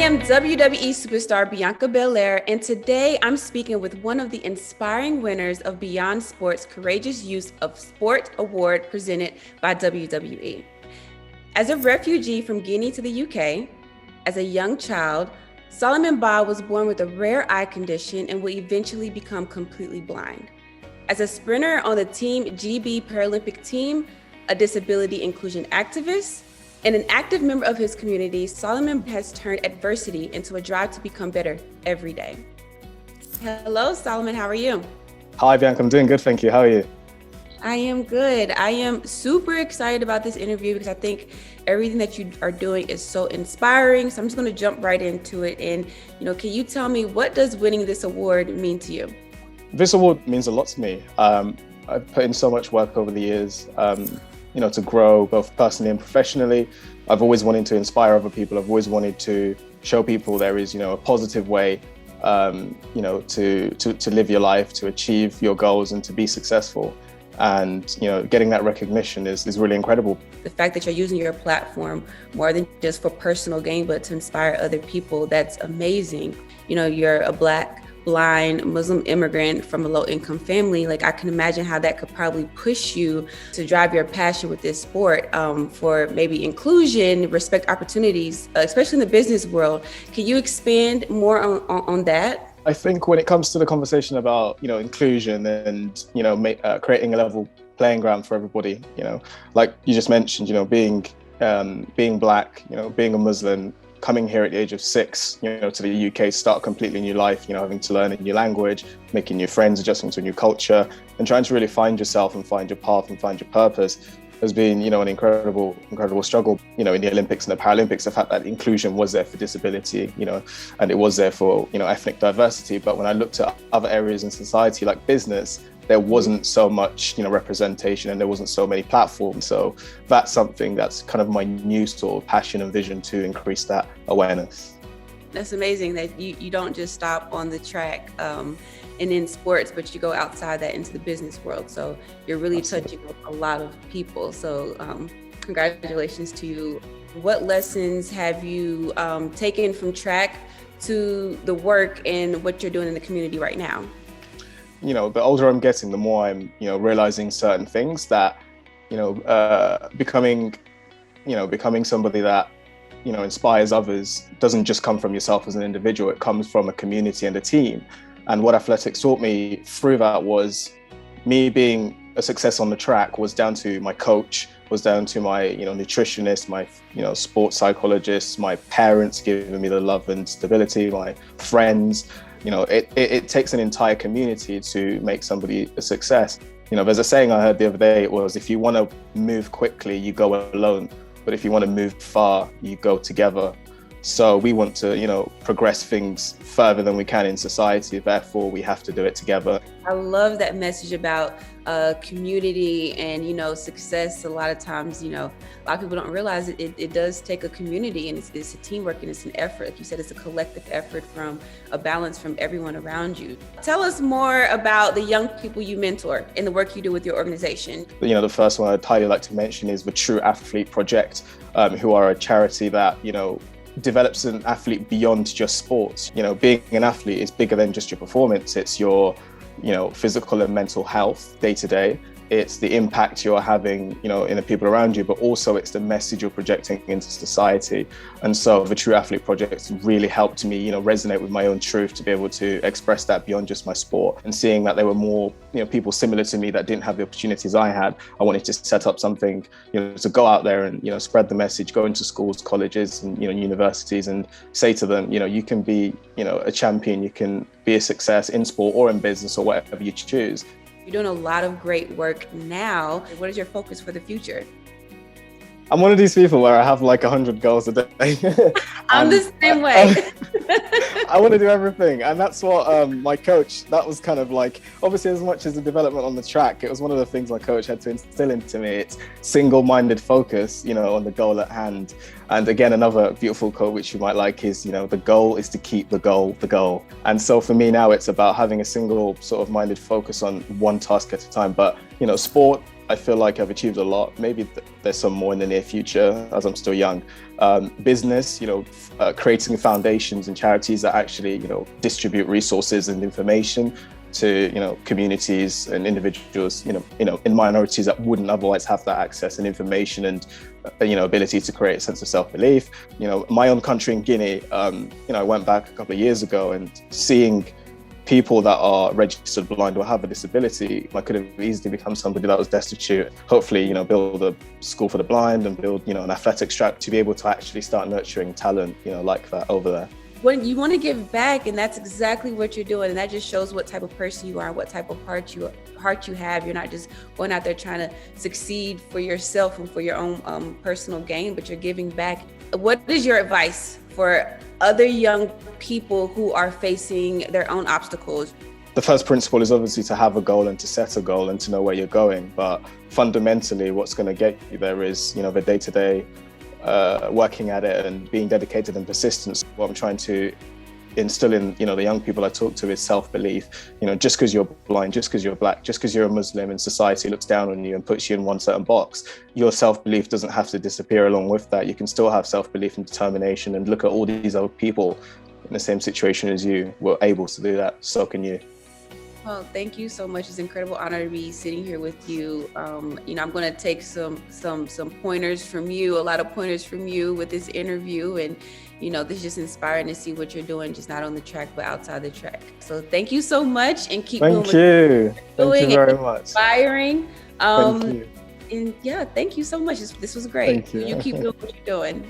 am WWE superstar Bianca Belair, and today I'm speaking with one of the inspiring winners of Beyond Sports Courageous Use of Sport Award presented by WWE. As a refugee from Guinea to the UK, as a young child, Souleyman Bah was born with a rare eye condition and would eventually become completely blind. As a sprinter on the Team GB Paralympic team, a disability inclusion activist, and an active member of his community, Souleyman has turned adversity into a drive to become better every day. Hello, Souleyman, how are you? Hi, Bianca, I'm doing good, thank you. How are you? I am good. I am super excited about this interview because I think everything that you are doing is so inspiring. So I'm just going to jump right into it. And, can you tell me, what does winning this award mean to you? This award means a lot to me. I've put in so much work over the years, to grow both personally and professionally. I've always wanted to inspire other people. I've always wanted to show people there is, a positive way, to live your life, to achieve your goals and to be successful. And, getting that recognition is really incredible. The fact that you're using your platform more than just for personal gain, but to inspire other people, that's amazing. You're a Black, blind Muslim immigrant from a low-income family. Like, I can imagine how that could probably push you to drive your passion with this sport for maybe inclusion, respect opportunities, especially in the business world. Can you expand more on that? I think when it comes to the conversation about, inclusion and, creating a level playing ground for everybody, like you just mentioned, being Black, being a Muslim, coming here at the age of 6, to the UK, start a completely new life, having to learn a new language, making new friends, adjusting to a new culture, and trying to really find yourself and find your path and find your purpose has been, an incredible struggle, in the Olympics and the Paralympics. The fact that inclusion was there for disability, and it was there for, ethnic diversity. But when I looked at other areas in society like business, there wasn't so much, representation, and there wasn't so many platforms. So that's something that's kind of my new sort of passion and vision, to increase that awareness. That's amazing that you don't just stop on the track and in sports, but you go outside that into the business world. So you're really touching a lot of people. So congratulations to you. What lessons have you taken from track to the work and what you're doing in the community right now? The older I'm getting, the more I'm, realizing certain things that, becoming somebody that, inspires others doesn't just come from yourself as an individual. It comes from a community and a team. And what athletics taught me through that was me being a success on the track was down to my coach, was down to my, nutritionist, my, sports psychologist, my parents giving me the love and stability, my friends. It takes an entire community to make somebody a success. There's a saying I heard the other day, it was, if you want to move quickly, you go alone. But if you want to move far, you go together. So we want to, progress things further than we can in society. Therefore, we have to do it together. I love that message about community and, success. A lot of times, a lot of people don't realize it does take a community, and it's a teamwork, and it's an effort. Like you said, it's a collective effort from a balance from everyone around you. Tell us more about the young people you mentor and the work you do with your organization. The first one I'd highly like to mention is the True Athlete Project, who are a charity that, develops an athlete beyond just sports. Being an athlete is bigger than just your performance. It's your, physical and mental health day to day. It's the impact you're having, in the people around you, but also it's the message you're projecting into society. And so the True Athlete Project really helped me, resonate with my own truth, to be able to express that beyond just my sport. And seeing that there were more, people similar to me that didn't have the opportunities I had, I wanted to set up something, to go out there and, spread the message, go into schools, colleges, and, universities, and say to them, you can be, a champion, you can be a success in sport or in business or whatever you choose. You're doing a lot of great work now. What is your focus for the future? I'm one of these people where I have like 100 goals a day. I'm the same way. I want to do everything. And that's what my coach, that was kind of like, obviously as much as the development on the track, it was one of the things my coach had to instill into me. It's single-minded focus, on the goal at hand. And again, another beautiful quote, which you might like, is, the goal is to keep the goal the goal. And so for me now, it's about having a single sort of minded focus on one task at a time. But, sport I feel like I've achieved a lot. Maybe there's some more in the near future as I'm still young. Business, creating foundations and charities that actually, distribute resources and information to, communities and individuals, in minorities that wouldn't otherwise have that access and information and, ability to create a sense of self-belief. My own country in Guinea, I went back a couple of years ago and seeing people that are registered blind or have a disability, I could have easily become somebody that was destitute. Hopefully, build a school for the blind and build, an athletics track to be able to actually start nurturing talent, like that over there. When you want to give back, and that's exactly what you're doing, and that just shows what type of person you are, what type of heart you have. You're not just going out there trying to succeed for yourself and for your own personal gain, but you're giving back. What is your advice for other young people who are facing their own obstacles? The first principle is obviously to have a goal and to set a goal and to know where you're going. But fundamentally, what's going to get you there is, the day-to-day working at it and being dedicated and persistent. What I'm trying to instill in, the young people I talk to is self-belief. Just because you're blind, just because you're black, just because you're a Muslim and society looks down on you and puts you in one certain box, your self-belief doesn't have to disappear along with that. You can still have self-belief and determination and look at all these other people in the same situation as you were able to do that. So can you. Well, thank you so much. It's an incredible honor to be sitting here with you. I'm going to take some pointers from you, a lot of pointers from you with this interview. And, this is just inspiring to see what you're doing, just not on the track, but outside the track. So thank you so much and keep doing what you're doing. Thank you very much. Inspiring. Thank you. And yeah, thank you so much. This was great. Thank you. You keep doing what you're doing.